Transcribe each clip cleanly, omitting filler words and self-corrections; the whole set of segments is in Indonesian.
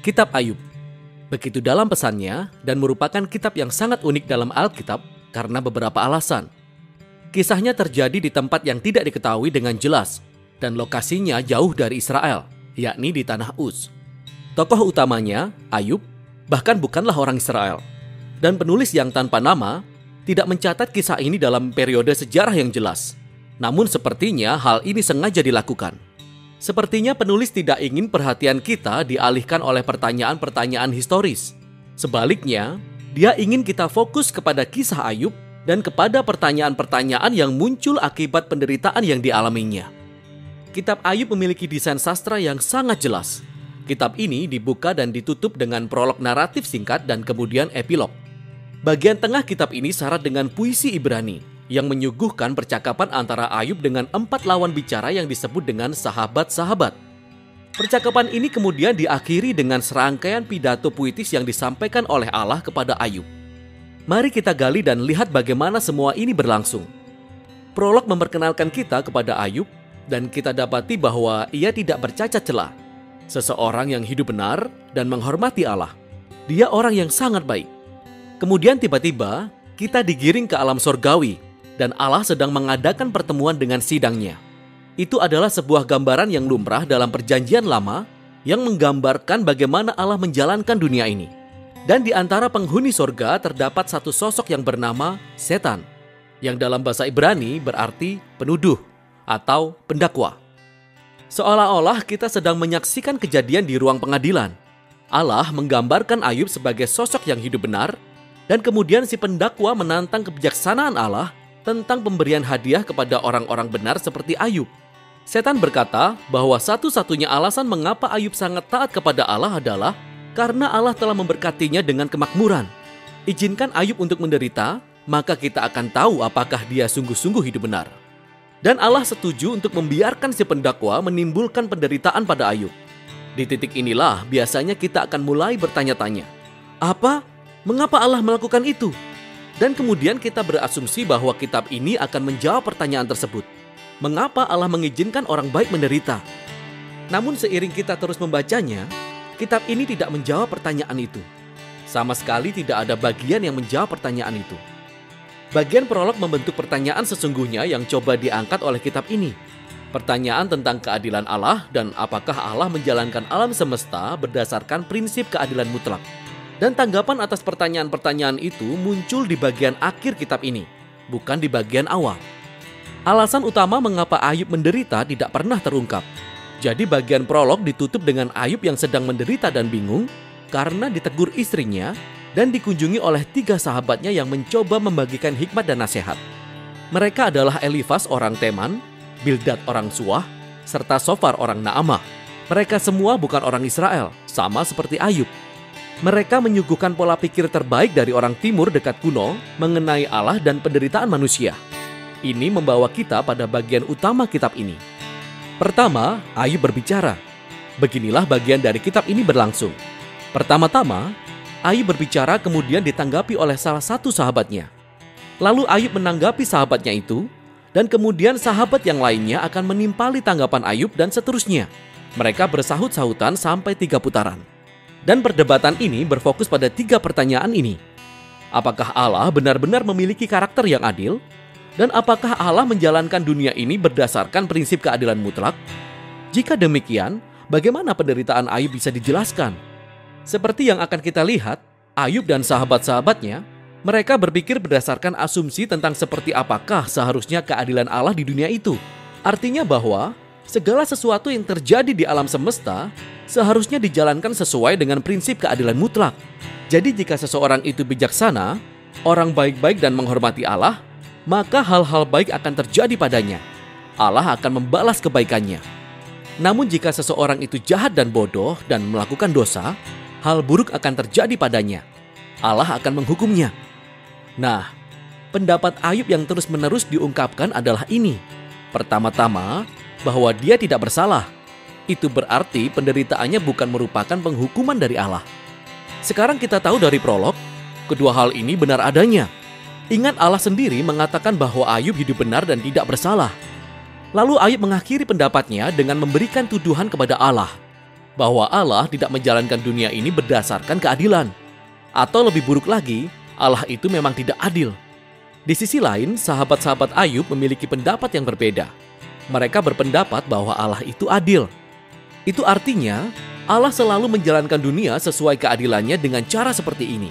Kitab Ayub. Begitu dalam pesannya dan merupakan kitab yang sangat unik dalam Alkitab karena beberapa alasan. Kisahnya terjadi di tempat yang tidak diketahui dengan jelas dan lokasinya jauh dari Israel, yakni di tanah Uz. Tokoh utamanya, Ayub, bahkan bukanlah orang Israel. Dan penulis yang tanpa nama tidak mencatat kisah ini dalam periode sejarah yang jelas. Namun sepertinya hal ini sengaja dilakukan. Sepertinya penulis tidak ingin perhatian kita dialihkan oleh pertanyaan-pertanyaan historis. Sebaliknya, dia ingin kita fokus kepada kisah Ayub dan kepada pertanyaan-pertanyaan yang muncul akibat penderitaan yang dialaminya. Kitab Ayub memiliki desain sastra yang sangat jelas. Kitab ini dibuka dan ditutup dengan prolog naratif singkat dan kemudian epilog. Bagian tengah kitab ini syarat dengan puisi Ibrani yang menyuguhkan percakapan antara Ayub dengan 4 lawan bicara yang disebut dengan sahabat-sahabat. Percakapan ini kemudian diakhiri dengan serangkaian pidato puitis yang disampaikan oleh Allah kepada Ayub. Mari kita gali dan lihat bagaimana semua ini berlangsung. Prolog memperkenalkan kita kepada Ayub dan kita dapati bahwa ia tidak bercacat celah. Seseorang yang hidup benar dan menghormati Allah. Dia orang yang sangat baik. Kemudian tiba-tiba kita digiring ke alam sorgawi dan Allah sedang mengadakan pertemuan dengan sidangnya. Itu adalah sebuah gambaran yang lumrah dalam perjanjian lama yang menggambarkan bagaimana Allah menjalankan dunia ini. Dan di antara penghuni sorga terdapat satu sosok yang bernama Setan, yang dalam bahasa Ibrani berarti penuduh atau pendakwa. Seolah-olah kita sedang menyaksikan kejadian di ruang pengadilan. Allah menggambarkan Ayub sebagai sosok yang hidup benar, dan kemudian si pendakwa menantang kebijaksanaan Allah tentang pemberian hadiah kepada orang-orang benar seperti Ayub. Setan berkata bahwa satu-satunya alasan mengapa Ayub sangat taat kepada Allah adalah karena Allah telah memberkatinya dengan kemakmuran. Izinkan Ayub untuk menderita, maka kita akan tahu apakah dia sungguh-sungguh hidup benar. Dan Allah setuju untuk membiarkan si pendakwa menimbulkan penderitaan pada Ayub. Di titik inilah biasanya kita akan mulai bertanya-tanya, apa? Mengapa Allah melakukan itu? Dan kemudian kita berasumsi bahwa kitab ini akan menjawab pertanyaan tersebut. Mengapa Allah mengizinkan orang baik menderita? Namun seiring kita terus membacanya, kitab ini tidak menjawab pertanyaan itu. Sama sekali tidak ada bagian yang menjawab pertanyaan itu. Bagian prolog membentuk pertanyaan sesungguhnya yang coba diangkat oleh kitab ini. Pertanyaan tentang keadilan Allah dan apakah Allah menjalankan alam semesta berdasarkan prinsip keadilan mutlak. Dan tanggapan atas pertanyaan-pertanyaan itu muncul di bagian akhir kitab ini, bukan di bagian awal. Alasan utama mengapa Ayub menderita tidak pernah terungkap. Jadi bagian prolog ditutup dengan Ayub yang sedang menderita dan bingung karena ditegur istrinya dan dikunjungi oleh 3 sahabatnya yang mencoba membagikan hikmat dan nasihat. Mereka adalah Elifas orang Teman, Bildad orang Suah, serta Sofar orang Naamah. Mereka semua bukan orang Israel, sama seperti Ayub. Mereka menyuguhkan pola pikir terbaik dari orang timur dekat kuno mengenai Allah dan penderitaan manusia. Ini membawa kita pada bagian utama kitab ini. Pertama, Ayub berbicara. Beginilah bagian dari kitab ini berlangsung. Pertama-tama, Ayub berbicara kemudian ditanggapi oleh salah satu sahabatnya. Lalu Ayub menanggapi sahabatnya itu, dan kemudian sahabat yang lainnya akan menimpali tanggapan Ayub dan seterusnya. Mereka bersahut-sahutan sampai 3 putaran. Dan perdebatan ini berfokus pada 3 pertanyaan ini. Apakah Allah benar-benar memiliki karakter yang adil? Dan apakah Allah menjalankan dunia ini berdasarkan prinsip keadilan mutlak? Jika demikian, bagaimana penderitaan Ayub bisa dijelaskan? Seperti yang akan kita lihat, Ayub dan sahabat-sahabatnya, mereka berpikir berdasarkan asumsi tentang seperti apakah seharusnya keadilan Allah di dunia itu. Artinya bahwa segala sesuatu yang terjadi di alam semesta seharusnya dijalankan sesuai dengan prinsip keadilan mutlak. Jadi jika seseorang itu bijaksana, orang baik-baik dan menghormati Allah, maka hal-hal baik akan terjadi padanya. Allah akan membalas kebaikannya. Namun jika seseorang itu jahat dan bodoh dan melakukan dosa, hal buruk akan terjadi padanya. Allah akan menghukumnya. Nah, pendapat Ayub yang terus-menerus diungkapkan adalah ini. Pertama-tama, bahwa dia tidak bersalah. Itu berarti penderitaannya bukan merupakan penghukuman dari Allah. Sekarang kita tahu dari prolog, kedua hal ini benar adanya. Ingat Allah sendiri mengatakan bahwa Ayub hidup benar dan tidak bersalah. Lalu Ayub mengakhiri pendapatnya dengan memberikan tuduhan kepada Allah. bahwa Allah tidak menjalankan dunia ini berdasarkan keadilan. Atau lebih buruk lagi, Allah itu memang tidak adil. Di sisi lain, sahabat-sahabat Ayub memiliki pendapat yang berbeda. Mereka berpendapat bahwa Allah itu adil. Itu artinya, Allah selalu menjalankan dunia sesuai keadilannya dengan cara seperti ini.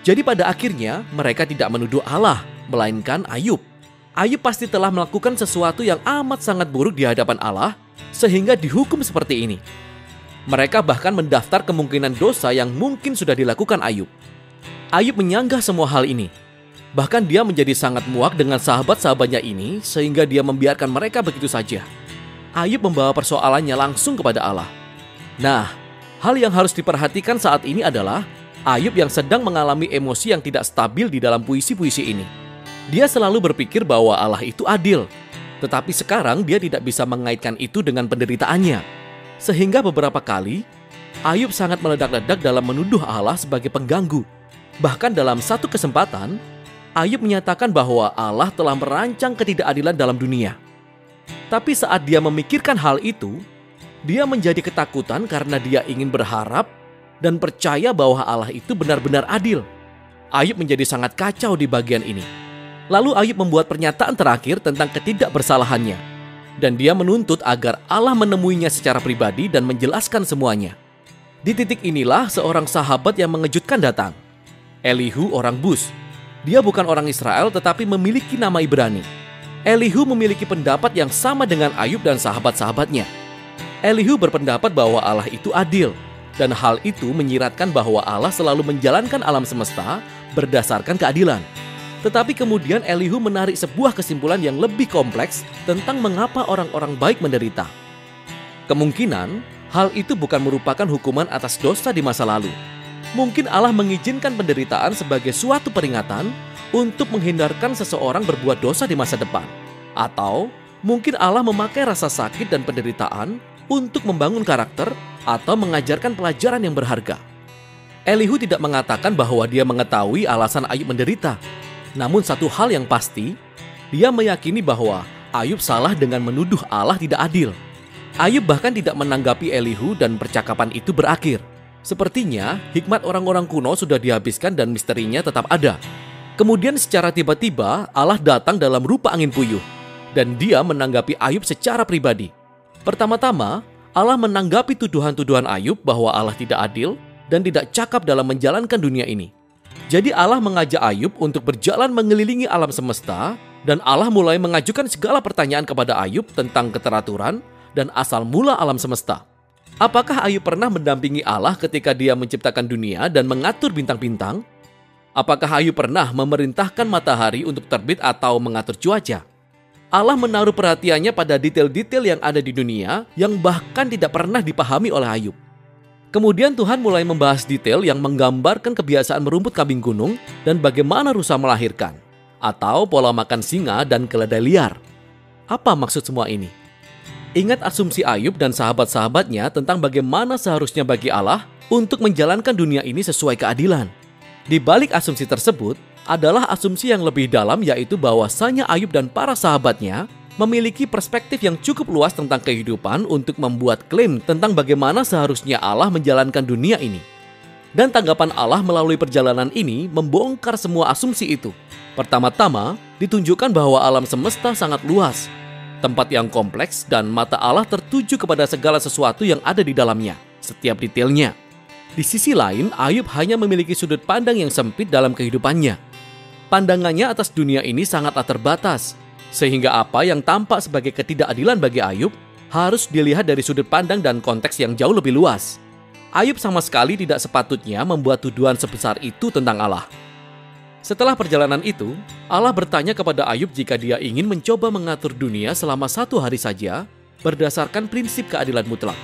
Jadi pada akhirnya, mereka tidak menuduh Allah, melainkan Ayub. Ayub pasti telah melakukan sesuatu yang amat sangat buruk di hadapan Allah, sehingga dihukum seperti ini. Mereka bahkan mendaftar kemungkinan dosa yang mungkin sudah dilakukan Ayub. Ayub menyanggah semua hal ini. Bahkan dia menjadi sangat muak dengan sahabat-sahabatnya ini sehingga dia membiarkan mereka begitu saja. Ayub membawa persoalannya langsung kepada Allah. Nah, hal yang harus diperhatikan saat ini adalah Ayub yang sedang mengalami emosi yang tidak stabil di dalam puisi-puisi ini. Dia selalu berpikir bahwa Allah itu adil. Tetapi sekarang dia tidak bisa mengaitkan itu dengan penderitaannya. Sehingga beberapa kali, Ayub sangat meledak-ledak dalam menuduh Allah sebagai pengganggu. Bahkan dalam satu kesempatan, Ayub menyatakan bahwa Allah telah merancang ketidakadilan dalam dunia. Tapi saat dia memikirkan hal itu, dia menjadi ketakutan karena dia ingin berharap dan percaya bahwa Allah itu benar-benar adil. Ayub menjadi sangat kacau di bagian ini. Lalu Ayub membuat pernyataan terakhir tentang ketidakbersalahannya. Dan dia menuntut agar Allah menemuinya secara pribadi dan menjelaskan semuanya. Di titik inilah seorang sahabat yang mengejutkan datang. Elihu orang Bus. Dia bukan orang Israel tetapi memiliki nama Ibrani. Elihu memiliki pendapat yang sama dengan Ayub dan sahabat-sahabatnya. Elihu berpendapat bahwa Allah itu adil. Dan hal itu menyiratkan bahwa Allah selalu menjalankan alam semesta berdasarkan keadilan. Tetapi kemudian Elihu menarik sebuah kesimpulan yang lebih kompleks tentang mengapa orang-orang baik menderita. Kemungkinan hal itu bukan merupakan hukuman atas dosa di masa lalu. Mungkin Allah mengizinkan penderitaan sebagai suatu peringatan untuk menghindarkan seseorang berbuat dosa di masa depan. Atau mungkin Allah memakai rasa sakit dan penderitaan untuk membangun karakter atau mengajarkan pelajaran yang berharga. Elihu tidak mengatakan bahwa dia mengetahui alasan Ayub menderita. Namun satu hal yang pasti, dia meyakini bahwa Ayub salah dengan menuduh Allah tidak adil. Ayub bahkan tidak menanggapi Elihu dan percakapan itu berakhir. Sepertinya hikmat orang-orang kuno sudah dihabiskan dan misterinya tetap ada. Kemudian secara tiba-tiba Allah datang dalam rupa angin puyuh. Dan dia menanggapi Ayub secara pribadi. Pertama-tama, Allah menanggapi tuduhan-tuduhan Ayub bahwa Allah tidak adil dan tidak cakap dalam menjalankan dunia ini. Jadi Allah mengajak Ayub untuk berjalan mengelilingi alam semesta dan Allah mulai mengajukan segala pertanyaan kepada Ayub tentang keteraturan dan asal mula alam semesta. Apakah Ayub pernah mendampingi Allah ketika dia menciptakan dunia dan mengatur bintang-bintang? Apakah Ayub pernah memerintahkan matahari untuk terbit atau mengatur cuaca? Allah menaruh perhatiannya pada detail-detail yang ada di dunia yang bahkan tidak pernah dipahami oleh Ayub. Kemudian Tuhan mulai membahas detail yang menggambarkan kebiasaan merumput kambing gunung dan bagaimana rusa melahirkan, atau pola makan singa dan keledai liar. Apa maksud semua ini? Ingat asumsi Ayub dan sahabat-sahabatnya tentang bagaimana seharusnya bagi Allah untuk menjalankan dunia ini sesuai keadilan. Di balik asumsi tersebut adalah asumsi yang lebih dalam, yaitu bahwasanya Ayub dan para sahabatnya memiliki perspektif yang cukup luas tentang kehidupan untuk membuat klaim tentang bagaimana seharusnya Allah menjalankan dunia ini. Dan tanggapan Allah melalui perjalanan ini membongkar semua asumsi itu. Pertama-tama, ditunjukkan bahwa alam semesta sangat luas, tempat yang kompleks dan mata Allah tertuju kepada segala sesuatu yang ada di dalamnya, setiap detailnya. Di sisi lain, Ayub hanya memiliki sudut pandang yang sempit dalam kehidupannya. Pandangannya atas dunia ini sangatlah terbatas, sehingga apa yang tampak sebagai ketidakadilan bagi Ayub harus dilihat dari sudut pandang dan konteks yang jauh lebih luas. Ayub sama sekali tidak sepatutnya membuat tuduhan sebesar itu tentang Allah. Setelah perjalanan itu, Allah bertanya kepada Ayub jika dia ingin mencoba mengatur dunia selama 1 hari saja berdasarkan prinsip keadilan mutlak,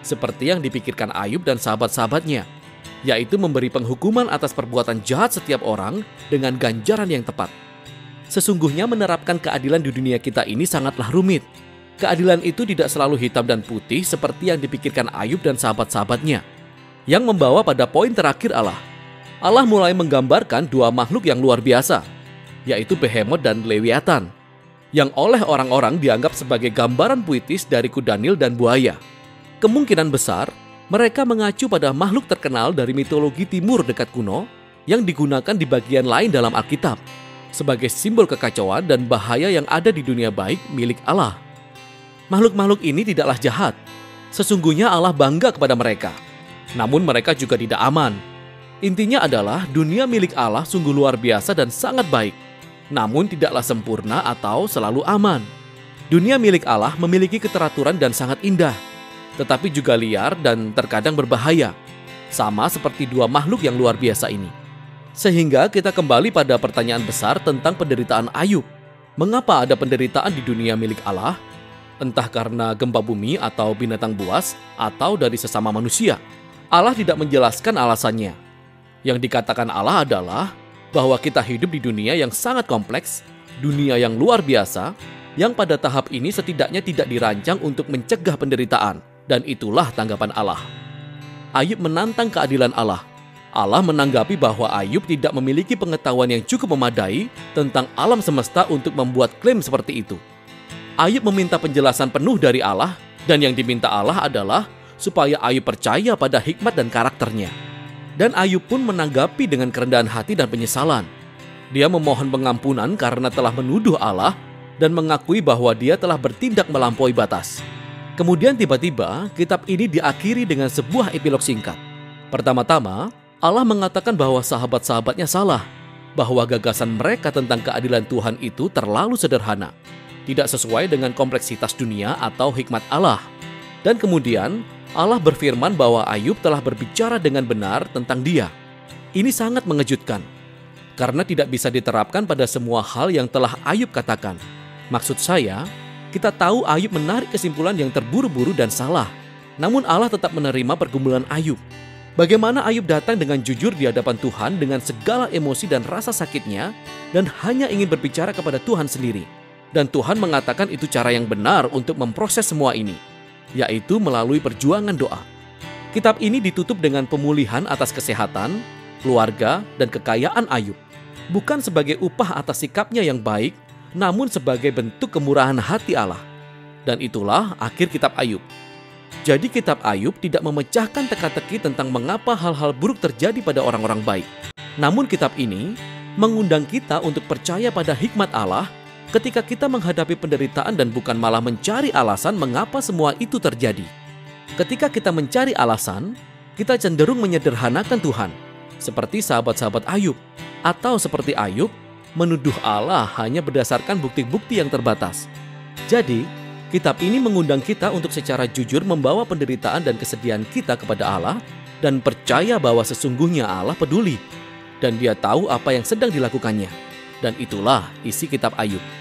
seperti yang dipikirkan Ayub dan sahabat-sahabatnya, yaitu memberi penghukuman atas perbuatan jahat setiap orang dengan ganjaran yang tepat. Sesungguhnya menerapkan keadilan di dunia kita ini sangatlah rumit. Keadilan itu tidak selalu hitam dan putih seperti yang dipikirkan Ayub dan sahabat-sahabatnya. Yang membawa pada poin terakhir Allah. Allah mulai menggambarkan 2 makhluk yang luar biasa, yaitu Behemoth dan Lewiatan, yang oleh orang-orang dianggap sebagai gambaran puitis dari kuda Nil dan buaya. Kemungkinan besar, Mereka mengacu pada makhluk terkenal dari mitologi timur dekat kuno yang digunakan di bagian lain dalam Alkitab sebagai simbol kekacauan dan bahaya yang ada di dunia baik milik Allah. Makhluk-makhluk ini tidaklah jahat. Sesungguhnya Allah bangga kepada mereka. Namun mereka juga tidak aman. Intinya adalah dunia milik Allah sungguh luar biasa dan sangat baik. Namun tidaklah sempurna atau selalu aman. Dunia milik Allah memiliki keteraturan dan sangat indah, tetapi juga liar dan terkadang berbahaya. Sama seperti dua makhluk yang luar biasa ini. Sehingga kita kembali pada pertanyaan besar tentang penderitaan Ayub. Mengapa ada penderitaan di dunia milik Allah? Entah karena gempa bumi atau binatang buas, atau dari sesama manusia. Allah tidak menjelaskan alasannya. Yang dikatakan Allah adalah bahwa kita hidup di dunia yang sangat kompleks, dunia yang luar biasa, yang pada tahap ini setidaknya tidak dirancang untuk mencegah penderitaan. Dan itulah tanggapan Allah. Ayub menantang keadilan Allah. Allah menanggapi bahwa Ayub tidak memiliki pengetahuan yang cukup memadai tentang alam semesta untuk membuat klaim seperti itu. Ayub meminta penjelasan penuh dari Allah, dan yang diminta Allah adalah supaya Ayub percaya pada hikmat dan karakternya. Dan Ayub pun menanggapi dengan kerendahan hati dan penyesalan. Dia memohon pengampunan karena telah menuduh Allah dan mengakui bahwa dia telah bertindak melampaui batas. Kemudian tiba-tiba kitab ini diakhiri dengan sebuah epilog singkat. Pertama-tama, Allah mengatakan bahwa sahabat-sahabatnya salah, bahwa gagasan mereka tentang keadilan Tuhan itu terlalu sederhana, tidak sesuai dengan kompleksitas dunia atau hikmat Allah. Dan kemudian Allah berfirman bahwa Ayub telah berbicara dengan benar tentang dia. Ini sangat mengejutkan, karena tidak bisa diterapkan pada semua hal yang telah Ayub katakan. Maksud saya, kita tahu Ayub menarik kesimpulan yang terburu-buru dan salah. Namun Allah tetap menerima pergumulan Ayub. Bagaimana Ayub datang dengan jujur di hadapan Tuhan dengan segala emosi dan rasa sakitnya dan hanya ingin berbicara kepada Tuhan sendiri. Dan Tuhan mengatakan itu cara yang benar untuk memproses semua ini, yaitu melalui perjuangan doa. Kitab ini ditutup dengan pemulihan atas kesehatan, keluarga, dan kekayaan Ayub. Bukan sebagai upah atas sikapnya yang baik, namun sebagai bentuk kemurahan hati Allah. Dan itulah akhir kitab Ayub. Jadi kitab Ayub tidak memecahkan teka-teki tentang mengapa hal-hal buruk terjadi pada orang-orang baik. Namun kitab ini mengundang kita untuk percaya pada hikmat Allah ketika kita menghadapi penderitaan dan bukan malah mencari alasan mengapa semua itu terjadi. Ketika kita mencari alasan, kita cenderung menyederhanakan Tuhan, seperti sahabat-sahabat Ayub, atau seperti Ayub, menuduh Allah hanya berdasarkan bukti-bukti yang terbatas. Jadi, kitab ini mengundang kita untuk secara jujur membawa penderitaan dan kesedihan kita kepada Allah dan percaya bahwa sesungguhnya Allah peduli dan Dia tahu apa yang sedang dilakukannya. Dan itulah isi kitab Ayub.